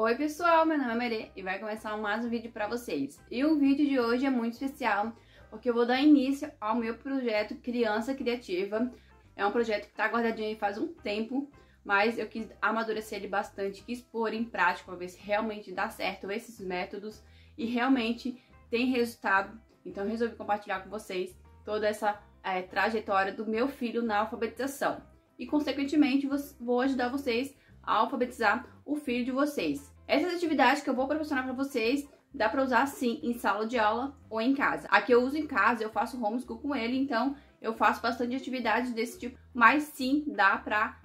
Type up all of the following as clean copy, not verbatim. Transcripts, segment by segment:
Oi pessoal, meu nome é Merê e vai começar mais um vídeo pra vocês. E o vídeo de hoje é muito especial porque eu vou dar início ao meu projeto Criança Criativa. É um projeto que tá guardadinho aí faz um tempo, mas eu quis amadurecer ele bastante, quis pôr em prática pra ver se realmente dá certo esses métodos e realmente tem resultado. Então eu resolvi compartilhar com vocês toda essa trajetória do meu filho na alfabetização. E consequentemente vou ajudar vocês a alfabetizar o filho de vocês. Essas atividades que eu vou proporcionar para vocês, dá para usar sim em sala de aula ou em casa. Aqui eu uso em casa, eu faço homeschool com ele, então eu faço bastante atividades desse tipo, mas sim dá para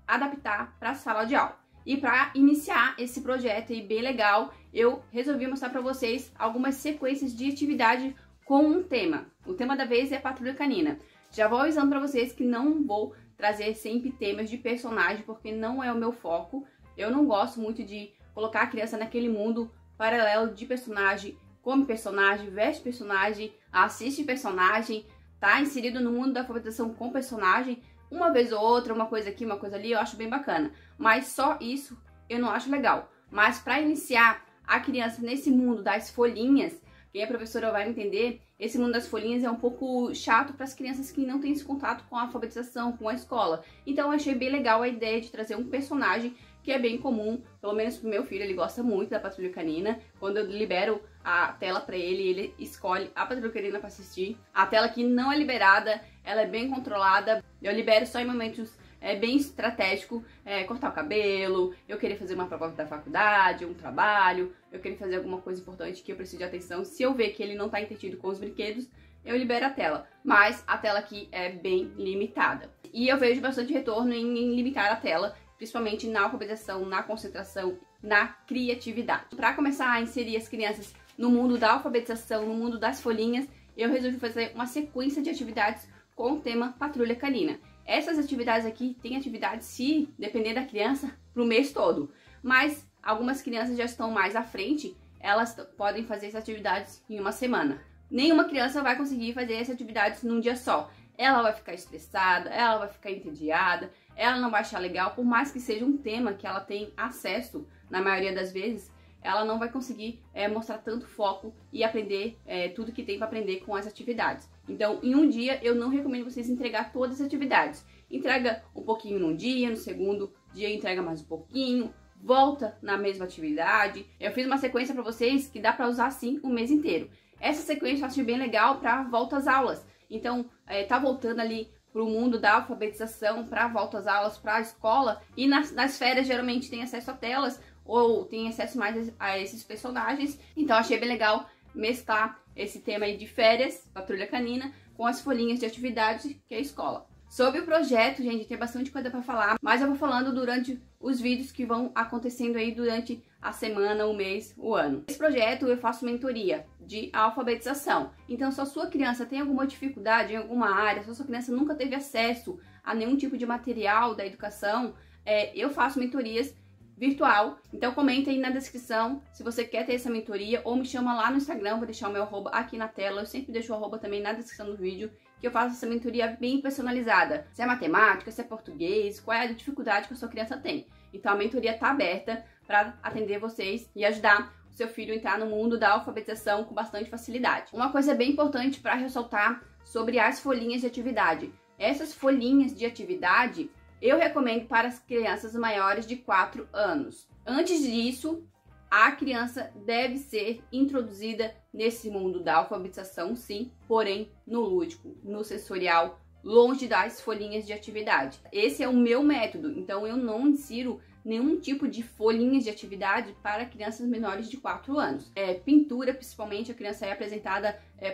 adaptar para a sala de aula. E para iniciar esse projeto aí bem legal, eu resolvi mostrar para vocês algumas sequências de atividade com um tema. O tema da vez é Patrulha Canina. Já vou avisando para vocês que não vou trazer sempre temas de personagem, porque não é o meu foco. Eu não gosto muito de colocar a criança naquele mundo paralelo de personagem, come personagem, veste personagem, assiste personagem, tá inserido no mundo da alfabetização com personagem, uma vez ou outra, uma coisa aqui, uma coisa ali, eu acho bem bacana. Mas só isso eu não acho legal. Mas para iniciar a criança nesse mundo das folhinhas, quem é professora vai entender, esse mundo das folhinhas é um pouco chato para as crianças que não têm esse contato com a alfabetização, com a escola. Então eu achei bem legal a ideia de trazer um personagem que é bem comum, pelo menos pro meu filho, ele gosta muito da Patrulha Canina. Quando eu libero a tela para ele, ele escolhe a Patrulha Canina para assistir. A tela aqui não é liberada, ela é bem controlada. Eu libero só em momentos bem estratégico, cortar o cabelo, eu querer fazer uma prova da faculdade, um trabalho, eu querer fazer alguma coisa importante que eu preciso de atenção. Se eu ver que ele não está entretido com os brinquedos, eu libero a tela. Mas a tela aqui é bem limitada. E eu vejo bastante retorno em limitar a tela, principalmente na alfabetização, na concentração, na criatividade. Para começar a inserir as crianças no mundo da alfabetização, no mundo das folhinhas, eu resolvi fazer uma sequência de atividades com o tema Patrulha Canina. Essas atividades aqui têm atividades, se depender da criança, para o mês todo. Mas algumas crianças já estão mais à frente, elas podem fazer essas atividades em uma semana. Nenhuma criança vai conseguir fazer essas atividades num dia só. Ela vai ficar estressada, ela vai ficar entediada, ela não vai achar legal, por mais que seja um tema que ela tem acesso, na maioria das vezes, ela não vai conseguir mostrar tanto foco e aprender tudo que tem para aprender com as atividades. Então, em um dia, eu não recomendo vocês entregar todas as atividades. Entrega um pouquinho num dia, no segundo dia entrega mais um pouquinho, volta na mesma atividade. Eu fiz uma sequência para vocês que dá para usar assim o mês inteiro. Essa sequência eu acho bem legal para volta às aulas. Então, tá voltando ali para o mundo da alfabetização, para volta às aulas, para a escola. E nas férias, geralmente, tem acesso a telas ou tem acesso mais a esses personagens. Então, achei bem legal mesclar esse tema aí de férias, Patrulha Canina, com as folhinhas de atividade que é a escola. Sobre o projeto, gente, tem bastante coisa para falar, mas eu vou falando durante os vídeos que vão acontecendo aí durante a semana, o mês, o ano. Esse projeto eu faço mentoria de alfabetização. Então, se a sua criança tem alguma dificuldade em alguma área, se a sua criança nunca teve acesso a nenhum tipo de material da educação, eu faço mentorias virtual. Então comenta aí na descrição se você quer ter essa mentoria ou me chama lá no Instagram, vou deixar o meu arroba aqui na tela. Eu sempre deixo o arroba também na descrição do vídeo, que eu faço essa mentoria bem personalizada. Se é matemática, se é português, qual é a dificuldade que a sua criança tem. Então a mentoria tá aberta para atender vocês e ajudar o seu filho a entrar no mundo da alfabetização com bastante facilidade. Uma coisa bem importante para ressaltar sobre as folhinhas de atividade. Essas folhinhas de atividade eu recomendo para as crianças maiores de 4 anos. Antes disso, a criança deve ser introduzida nesse mundo da alfabetização, sim, porém no lúdico, no sensorial, longe das folhinhas de atividade. Esse é o meu método, então eu não insiro nenhum tipo de folhinhas de atividade para crianças menores de 4 anos. Pintura, principalmente, a criança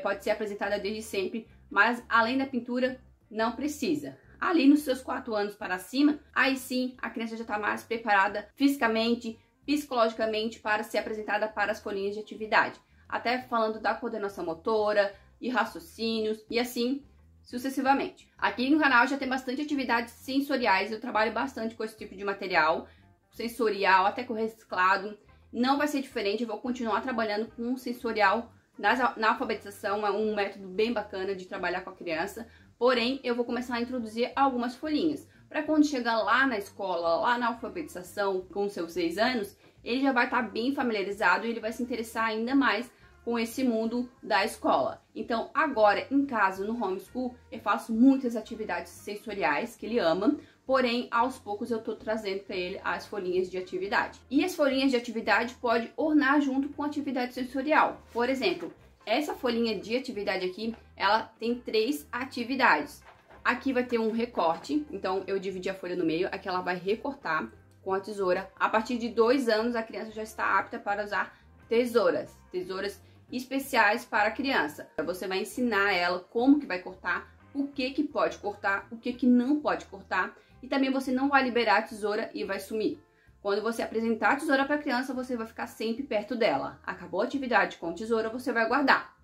pode ser apresentada desde sempre, mas além da pintura, não precisa. Ali nos seus 4 anos para cima, aí sim a criança já está mais preparada fisicamente, psicologicamente para ser apresentada para as folhinhas de atividade. Até falando da coordenação motora e raciocínios e assim sucessivamente. Aqui no canal já tem bastante atividades sensoriais, eu trabalho bastante com esse tipo de material, sensorial, até com reciclado. Não vai ser diferente, eu vou continuar trabalhando com sensorial na alfabetização, é um método bem bacana de trabalhar com a criança. Porém, eu vou começar a introduzir algumas folhinhas, para quando chegar lá na escola, lá na alfabetização, com seus 6 anos, ele já vai estar bem familiarizado e ele vai se interessar ainda mais com esse mundo da escola. Então, agora, em casa, no homeschool, eu faço muitas atividades sensoriais que ele ama, porém, aos poucos eu tô trazendo para ele as folhinhas de atividade. E as folhinhas de atividade pode ornar junto com a atividade sensorial. Por exemplo, essa folhinha de atividade aqui, ela tem 3 atividades. Aqui vai ter um recorte, então eu dividi a folha no meio, aqui ela vai recortar com a tesoura. A partir de 2 anos, a criança já está apta para usar tesouras especiais para a criança. Você vai ensinar ela como que vai cortar, o que pode cortar, o que não pode cortar, e também você não vai liberar a tesoura e vai sumir. Quando você apresentar a tesoura para a criança, você vai ficar sempre perto dela. Acabou a atividade com tesoura, você vai guardar.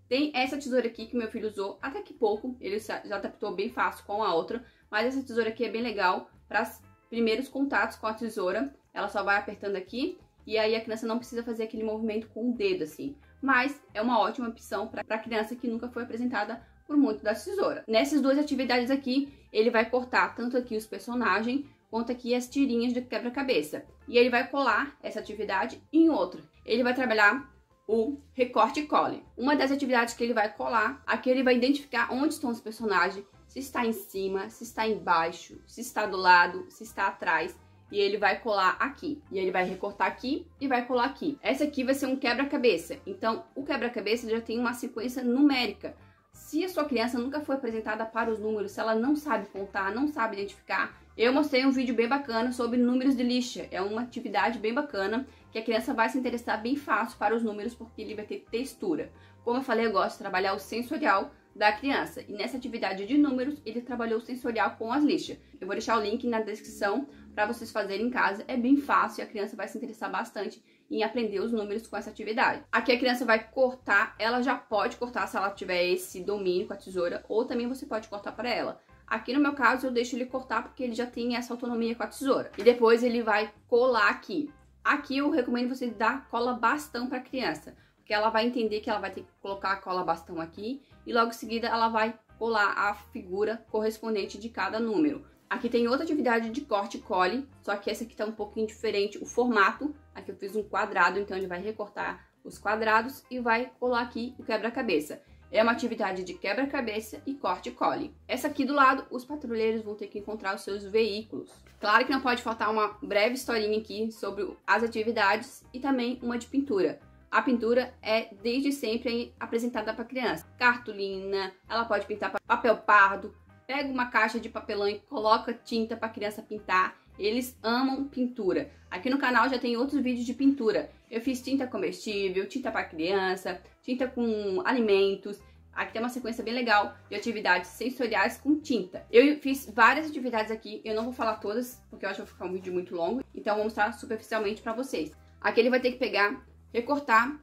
Tem essa tesoura aqui que meu filho usou até que pouco, ele já adaptou bem fácil com a outra, mas essa tesoura aqui é bem legal para os primeiros contatos com a tesoura. Ela só vai apertando aqui e aí a criança não precisa fazer aquele movimento com o dedo assim. Mas é uma ótima opção para a criança que nunca foi apresentada por muito da tesoura. Nessas 2 atividades aqui, ele vai cortar tanto aqui os personagens, quanto aqui as tirinhas de quebra-cabeça. E ele vai colar essa atividade em outra. Ele vai trabalhar o recorte e cole. Uma das atividades que ele vai colar, aqui ele vai identificar onde estão os personagens, se está em cima, se está embaixo, se está do lado, se está atrás. E ele vai colar aqui. E ele vai recortar aqui e vai colar aqui. Essa aqui vai ser um quebra-cabeça. Então, o quebra-cabeça já tem uma sequência numérica. Se a sua criança nunca foi apresentada para os números, se ela não sabe contar, não sabe identificar, eu mostrei um vídeo bem bacana sobre números de lixa. É uma atividade bem bacana que a criança vai se interessar bem fácil para os números porque ele vai ter textura. Como eu falei, eu gosto de trabalhar o sensorial da criança. E nessa atividade de números, ele trabalhou o sensorial com as lixas. Eu vou deixar o link na descrição para vocês fazerem em casa. É bem fácil e a criança vai se interessar bastante em aprender os números com essa atividade. Aqui a criança vai cortar, ela já pode cortar se ela tiver esse domínio com a tesoura, ou também você pode cortar para ela. Aqui no meu caso eu deixo ele cortar porque ele já tem essa autonomia com a tesoura. E depois ele vai colar aqui. Aqui eu recomendo você dar cola bastão para a criança, porque ela vai entender que ela vai ter que colocar a cola bastão aqui e logo em seguida ela vai colar a figura correspondente de cada número. Aqui tem outra atividade de corte e cole, só que essa aqui tá um pouquinho diferente, o formato. Aqui eu fiz um quadrado, então ele vai recortar os quadrados e vai colar aqui o quebra-cabeça. É uma atividade de quebra-cabeça e corte e cole. Essa aqui do lado, os patrulheiros vão ter que encontrar os seus veículos. Claro que não pode faltar uma breve historinha aqui sobre as atividades e também uma de pintura. A pintura é desde sempre apresentada para criança. Cartolina, ela pode pintar papel pardo. Pega uma caixa de papelão e coloca tinta para a criança pintar. Eles amam pintura. Aqui no canal já tem outros vídeos de pintura. Eu fiz tinta comestível, tinta para criança, tinta com alimentos. Aqui tem uma sequência bem legal de atividades sensoriais com tinta. Eu fiz várias atividades aqui, eu não vou falar todas, porque eu acho que vai ficar um vídeo muito longo. Então vou mostrar superficialmente para vocês. Aqui ele vai ter que pegar, recortar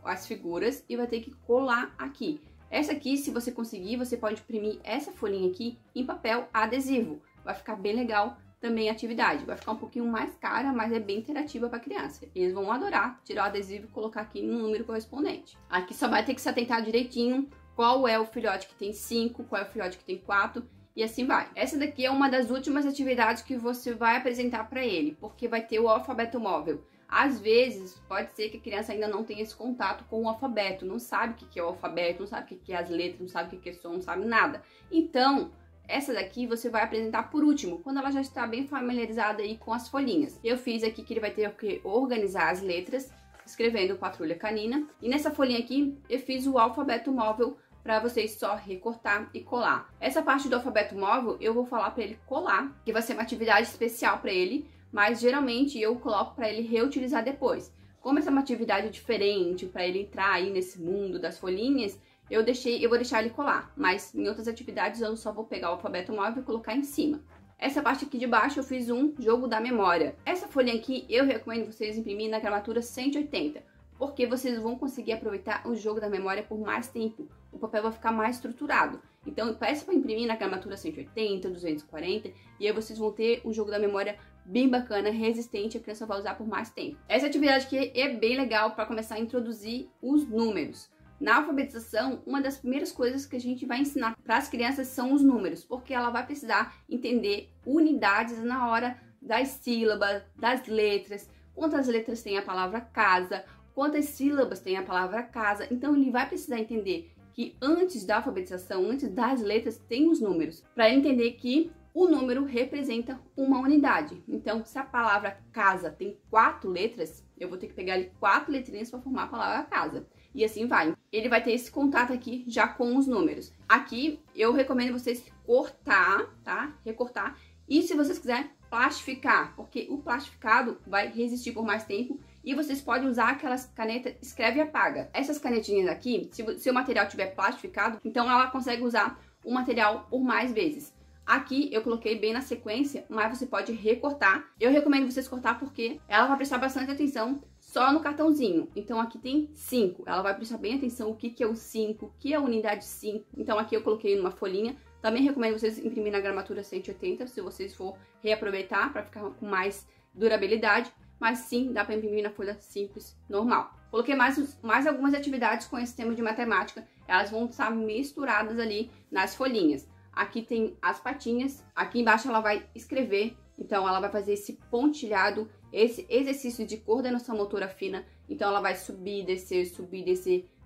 as figuras e vai ter que colar aqui. Essa aqui, se você conseguir, você pode imprimir essa folhinha aqui em papel adesivo. Vai ficar bem legal também a atividade. Vai ficar um pouquinho mais cara, mas é bem interativa para a criança. Eles vão adorar tirar o adesivo e colocar aqui no número correspondente. Aqui só vai ter que se atentar direitinho qual é o filhote que tem 5, qual é o filhote que tem 4 e assim vai. Essa daqui é uma das últimas atividades que você vai apresentar para ele, porque vai ter o alfabeto móvel. Às vezes, pode ser que a criança ainda não tenha esse contato com o alfabeto, não sabe o que é o alfabeto, não sabe o que é as letras, não sabe o que é som, não sabe nada. Então, essa daqui você vai apresentar por último, quando ela já está bem familiarizada aí com as folhinhas. Eu fiz aqui que ele vai ter que organizar as letras, escrevendo Patrulha Canina. E nessa folhinha aqui, eu fiz o alfabeto móvel para vocês só recortar e colar. Essa parte do alfabeto móvel, eu vou falar para ele colar, que vai ser uma atividade especial para ele, mas geralmente eu coloco para ele reutilizar depois. Como essa é uma atividade diferente, para ele entrar aí nesse mundo das folhinhas, eu vou deixar ele colar. Mas em outras atividades eu só vou pegar o alfabeto móvel e colocar em cima. Essa parte aqui de baixo eu fiz um jogo da memória. Essa folhinha aqui eu recomendo vocês imprimir na gramatura 180, porque vocês vão conseguir aproveitar o jogo da memória por mais tempo. O papel vai ficar mais estruturado. Então peça para imprimir na gramatura 180, 240, e aí vocês vão ter um jogo da memória bem bacana, resistente, a criança vai usar por mais tempo. Essa atividade aqui é bem legal para começar a introduzir os números. Na alfabetização, uma das primeiras coisas que a gente vai ensinar para as crianças são os números, porque ela vai precisar entender unidades na hora das sílabas, das letras. quantas letras tem a palavra casa, quantas sílabas tem a palavra casa. Então ele vai precisar entender que antes da alfabetização, antes das letras, tem os números, para ele entender que o número representa uma unidade. Então, se a palavra casa tem 4 letras, eu vou ter que pegar ali 4 letrinhas para formar a palavra casa. E assim vai. Ele vai ter esse contato aqui já com os números. Aqui, eu recomendo vocês cortar, tá? Recortar. E se vocês quiserem, plastificar, porque o plastificado vai resistir por mais tempo. E vocês podem usar aquelas canetas escreve e apaga. Essas canetinhas aqui, se o material tiver plastificado, então ela consegue usar o material por mais vezes. Aqui eu coloquei bem na sequência, mas você pode recortar. Eu recomendo vocês cortar porque ela vai prestar bastante atenção só no cartãozinho. Então aqui tem 5. Ela vai prestar bem atenção o que é o 5, o que é a unidade 5. Então aqui eu coloquei numa folhinha. Também recomendo vocês imprimir na gramatura 180, se vocês for reaproveitar para ficar com mais durabilidade. Mas sim, dá para imprimir na folha simples, normal. Coloquei mais algumas atividades com esse tema de matemática. Elas vão estar misturadas ali nas folhinhas. Aqui tem as patinhas, aqui embaixo ela vai escrever, então ela vai fazer esse pontilhado, esse exercício de coordenação motora fina. Então ela vai subir, descer,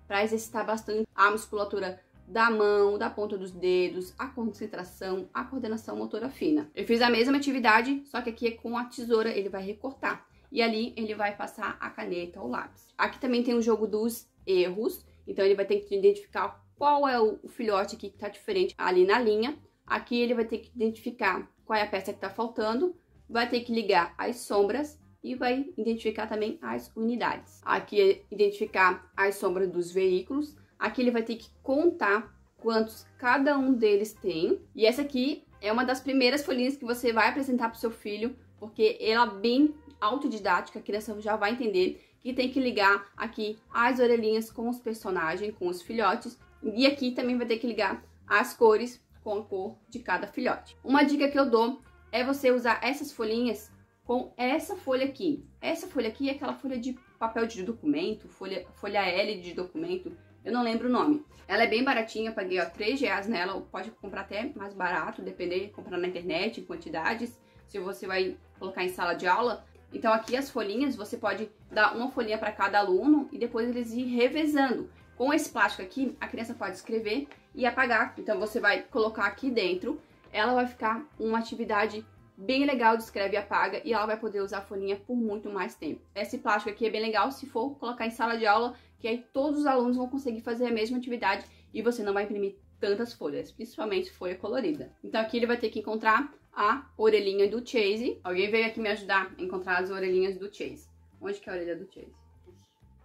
para exercitar bastante a musculatura da mão, da ponta dos dedos, a concentração, a coordenação motora fina. Eu fiz a mesma atividade, só que aqui é com a tesoura, ele vai recortar. E ali ele vai passar a caneta ou lápis. Aqui também tem o jogo dos erros, então ele vai ter que identificar qual é o filhote aqui que tá diferente ali na linha. Aqui ele vai ter que identificar qual é a peça que tá faltando, vai ter que ligar as sombras e vai identificar também as unidades. Aqui é identificar as sombras dos veículos. Aqui ele vai ter que contar quantos cada um deles tem. E essa aqui é uma das primeiras folhinhas que você vai apresentar pro seu filho, porque ela é bem autodidática, a criança já vai entender que tem que ligar aqui as orelhinhas com os personagens, com os filhotes. E aqui também vai ter que ligar as cores com a cor de cada filhote. Uma dica que eu dou é você usar essas folhinhas com essa folha aqui. Essa folha aqui é aquela folha de papel de documento, folha L de documento, eu não lembro o nome. Ela é bem baratinha, eu paguei R$3 nela, pode comprar até mais barato, depender, comprar na internet, em quantidades, se você vai colocar em sala de aula. Então aqui as folhinhas, você pode dar uma folhinha para cada aluno e depois eles ir revezando. Com esse plástico aqui, a criança pode escrever e apagar. Então você vai colocar aqui dentro, ela vai ficar uma atividade bem legal de escreve e apaga e ela vai poder usar a folhinha por muito mais tempo. Esse plástico aqui é bem legal se for colocar em sala de aula, que aí todos os alunos vão conseguir fazer a mesma atividade e você não vai imprimir tantas folhas, principalmente folha colorida. Então aqui ele vai ter que encontrar a orelhinha do Chase. Alguém veio aqui me ajudar a encontrar as orelhinhas do Chase. Onde que é a orelha do Chase?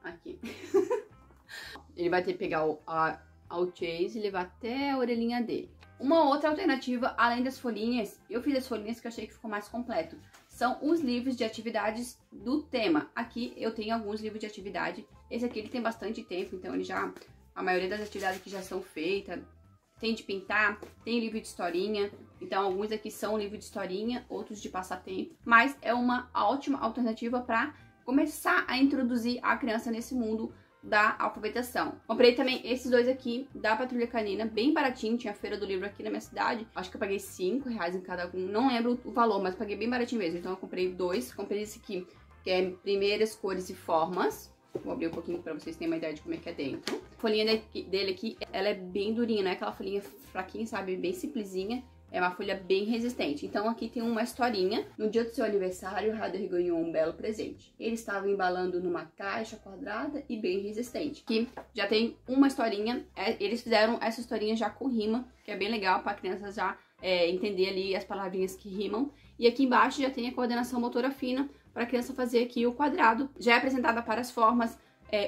Aqui. Ele vai ter que pegar o Chase e levar até a orelhinha dele. Uma outra alternativa, além das folhinhas, eu fiz as folhinhas que eu achei que ficou mais completo. São os livros de atividades do tema. Aqui eu tenho alguns livros de atividade. Esse aqui ele tem bastante tempo, então ele já... A maioria das atividades que já são feitas. Tem de pintar, tem livro de historinha. Então alguns aqui são livro de historinha, outros de passatempo. Mas é uma ótima alternativa para começar a introduzir a criança nesse mundo da alfabetização. Comprei também esses dois aqui da Patrulha Canina, bem baratinho, tinha a feira do livro aqui na minha cidade, acho que eu paguei R$5 em cada um, não lembro o valor, mas paguei bem baratinho mesmo, então eu comprei dois, comprei esse aqui, que é Primeiras Cores e Formas, vou abrir um pouquinho pra vocês terem uma ideia de como é que é dentro. A folhinha dele aqui, ela é bem durinha, não é aquela folhinha fraquinha, sabe, bem simplesinha. É uma folha bem resistente. Então aqui tem uma historinha. No dia do seu aniversário, Ryder ganhou um belo presente. Ele estava embalando numa caixa quadrada e bem resistente. Aqui já tem uma historinha. Eles fizeram essa historinha já com rima, que é bem legal para a criança já entender ali as palavrinhas que rimam. E aqui embaixo já tem a coordenação motora fina para a criança fazer aqui o quadrado. Já é apresentada para as formas.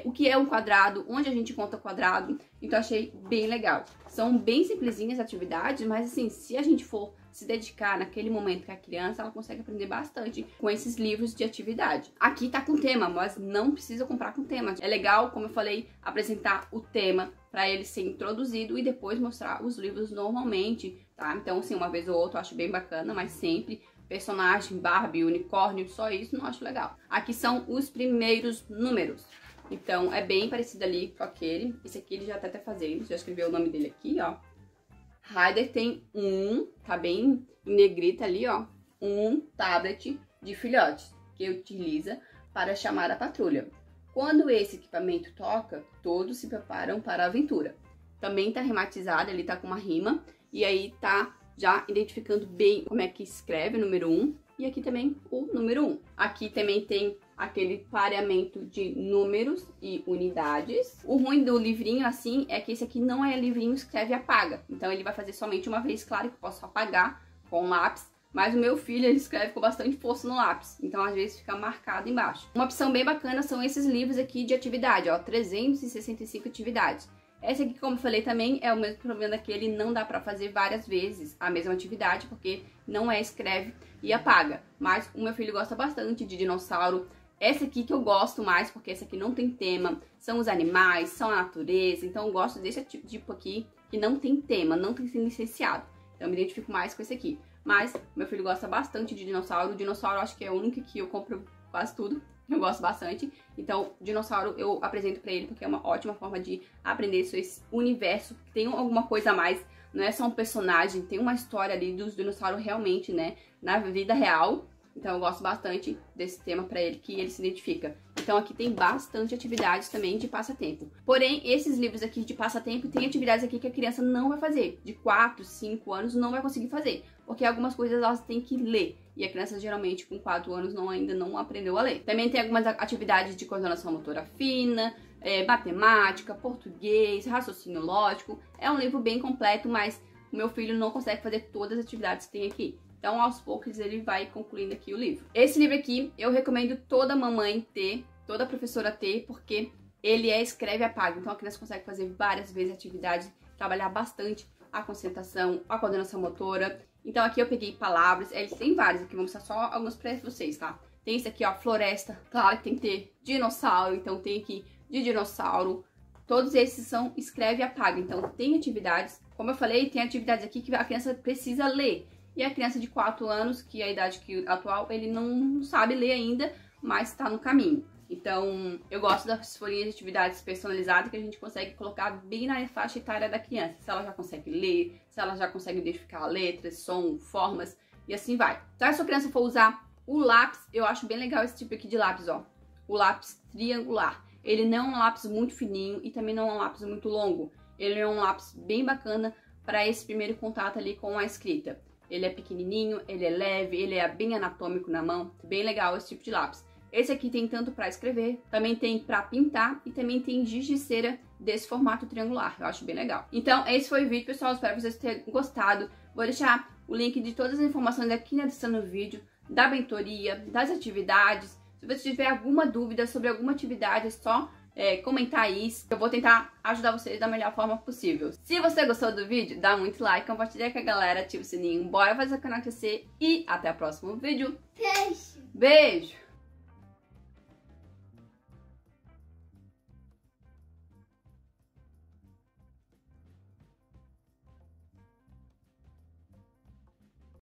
O que é um quadrado, onde a gente conta quadrado, então achei bem legal. São bem simplesinhas as atividades, mas assim, se a gente for se dedicar naquele momento que a criança, ela consegue aprender bastante com esses livros de atividade. Aqui tá com tema, mas não precisa comprar com tema. É legal, como eu falei, apresentar o tema para ele ser introduzido e depois mostrar os livros normalmente, tá? Então, assim, uma vez ou outra eu acho bem bacana, mas sempre personagem, Barbie, unicórnio, só isso não acho legal. Aqui são os primeiros números. Então, é bem parecido ali com aquele. Esse aqui ele já tá até fazendo. Já escreveu o nome dele aqui, ó. Ryder tem tá bem em negrita ali, ó. Um tablet de filhotes que utiliza para chamar a patrulha. Quando esse equipamento toca, todos se preparam para a aventura. Também tá rimatizado, ele tá com uma rima, e aí tá já identificando bem como é que escreve o número 1, e aqui também o número 1. Aqui também tem aquele pareamento de números e unidades. O ruim do livrinho assim é que esse aqui não é livrinho escreve e apaga. Então ele vai fazer somente uma vez, claro que eu posso apagar com lápis, mas o meu filho ele escreve com bastante força no lápis, então às vezes fica marcado embaixo. Uma opção bem bacana são esses livros aqui de atividade, ó, 365 atividades. Esse aqui, como eu falei também, é o mesmo problema daquele, não dá pra fazer várias vezes a mesma atividade, porque não é escreve e apaga. Mas o meu filho gosta bastante de dinossauro. Essa aqui que eu gosto mais, porque essa aqui não tem tema, são os animais, são a natureza, então eu gosto desse tipo aqui, que não tem tema, não tem sido licenciado. Então eu me identifico mais com esse aqui. Mas meu filho gosta bastante de dinossauro. O dinossauro acho que é o único que eu compro quase tudo. Eu gosto bastante. Então, dinossauro eu apresento pra ele porque é uma ótima forma de aprender sobre esse universo. Tem alguma coisa a mais. Não é só um personagem. Tem uma história ali dos dinossauros realmente, né? Na vida real. Então eu gosto bastante desse tema pra ele, que ele se identifica. Então aqui tem bastante atividades também de passatempo. Porém, esses livros aqui de passatempo tem atividades aqui que a criança não vai fazer. De 4, 5 anos não vai conseguir fazer. Porque algumas coisas elas têm que ler. E a criança geralmente com 4 anos ainda não aprendeu a ler. Também tem algumas atividades de coordenação motora fina, matemática, português, raciocínio lógico. É um livro bem completo, mas o meu filho não consegue fazer todas as atividades que tem aqui. Então, aos poucos, ele vai concluindo aqui o livro. Esse livro aqui, eu recomendo toda mamãe ter, toda professora ter, porque ele escreve e apaga. Então, a criança consegue fazer várias vezes atividades, trabalhar bastante a concentração, a coordenação motora. Então, aqui eu peguei palavras, tem vários aqui, vou mostrar só alguns pra vocês, tá? Tem esse aqui, ó, floresta, claro que tem que ter dinossauro, então tem aqui de dinossauro. Todos esses são escreve e apaga. Então, tem atividades, como eu falei, tem atividades aqui que a criança precisa ler. E a criança de 4 anos, que é a idade atual, ele não sabe ler ainda, mas está no caminho. Então, eu gosto das folhinhas de atividades personalizadas que a gente consegue colocar bem na faixa etária da criança. Se ela já consegue ler, se ela já consegue identificar letras, som, formas e assim vai. Então, se a sua criança for usar o lápis, eu acho bem legal esse tipo aqui de lápis, ó. O lápis triangular. Ele não é um lápis muito fininho e também não é um lápis muito longo. Ele é um lápis bem bacana para esse primeiro contato ali com a escrita. Ele é pequenininho, ele é leve, ele é bem anatômico na mão. Bem legal esse tipo de lápis. Esse aqui tem tanto para escrever, também tem para pintar e também tem giz de cera desse formato triangular. Eu acho bem legal. Então, esse foi o vídeo, pessoal. Espero que vocês tenham gostado. Vou deixar o link de todas as informações aqui na descrição do vídeo, da mentoria, das atividades. Se você tiver alguma dúvida sobre alguma atividade, é só comentar isso. Eu vou tentar ajudar vocês da melhor forma possível. Se você gostou do vídeo, dá muito like, compartilha com a galera, ativa o sininho. Bora fazer o canal crescer e até o próximo vídeo. Beijo! Beijo!